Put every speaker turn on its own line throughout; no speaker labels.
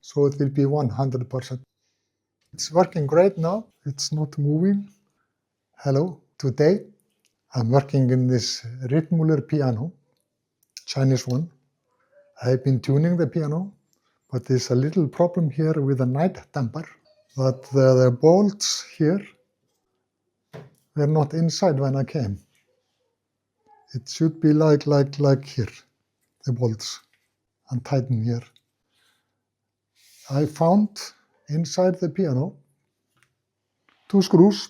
so it will be 100%. It's working great now. It's not moving. Hello, today I'm working in this Ritmuller piano, Chinese one. I've been tuning the piano, but there's a little problem here with the night damper. But the bolts here were not inside when I came. It should be like here, the bolts, and tighten here. I found inside the piano 2 screws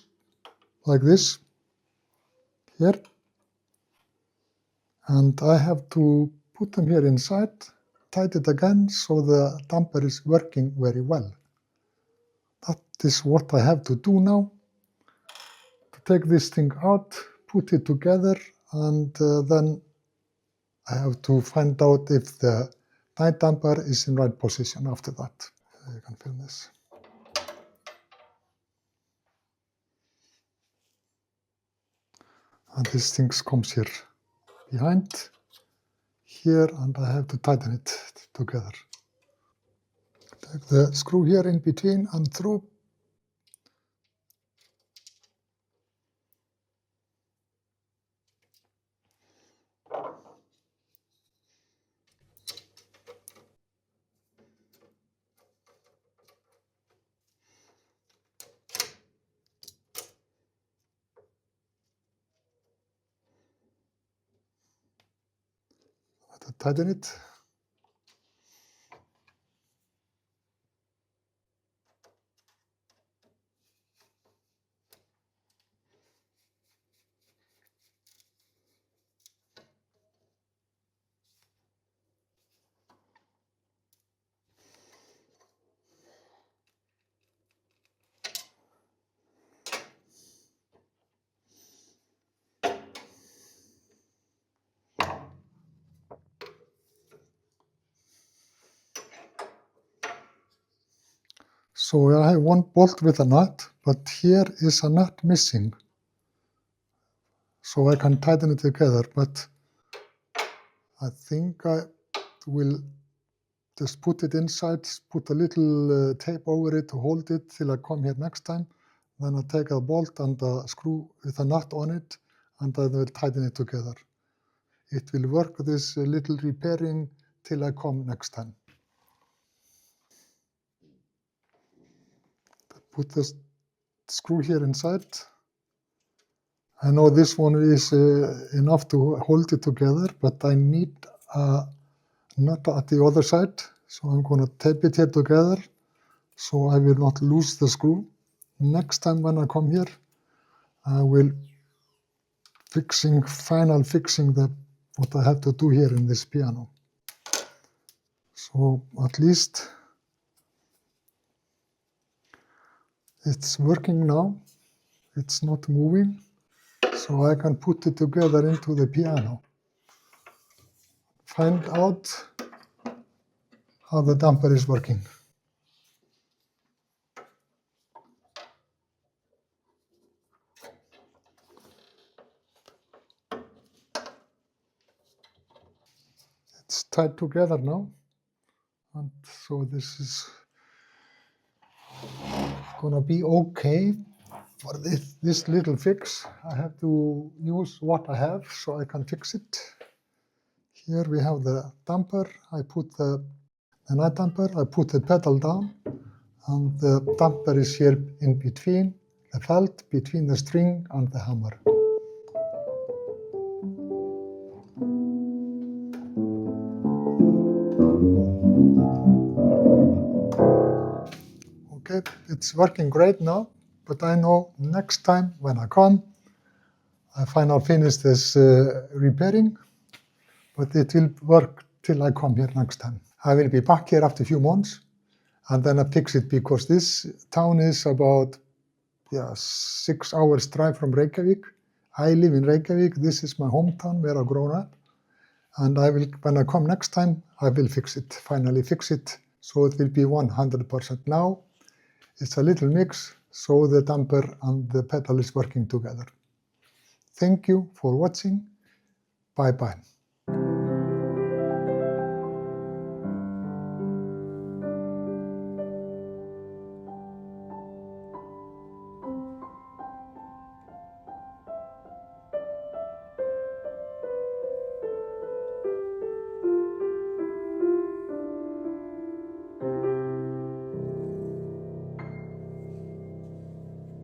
like this here, and I have to put them here inside, tighten it again so the damper is working very well. That is what I have to do now, to take this thing out, put it together, and then I have to find out if the night damper is in right position after that. You can film this. And this thing comes here behind here, and I have to tighten it together. Take the screw here in between and through. To tighten it. So I have one bolt with a nut, but here is a nut missing. So I can tighten it together, but I think I will just put it inside, put a little tape over it to hold it till I come here next time. Then I take a bolt and a screw with a nut on it, and I will tighten it together. It will work, this little repairing, till I come next time. Put the screw here inside. I know this one is enough to hold it together, but I need a nut at the other side. So I'm going to tape it here together so I will not lose the screw. Next time when I come here, I will final fixing what I have to do here in this piano. So at least it's working now. It's not moving. So I can put it together into the piano. Find out how the damper is working. It's tied together now, and so this is gonna be okay for this little fix. I have to use what I have so I can fix it. Here we have the damper. I put the night damper. I put the pedal down, and the damper is here in between the felt, between the string and the hammer. Okay, it's working great now, but I know next time when I come, I finally finish this repairing, but it will work till I come here next time. I will be back here after a few months, and then I fix it, because this town is about 6 hours drive from Reykjavik. I live in Reykjavik. This is my hometown where I grown up, and when I come next time, I will fix it, finally fix it, so it will be 100%. Now it's a little mix, so the damper and the pedal is working together. Thank you for watching. Bye-bye.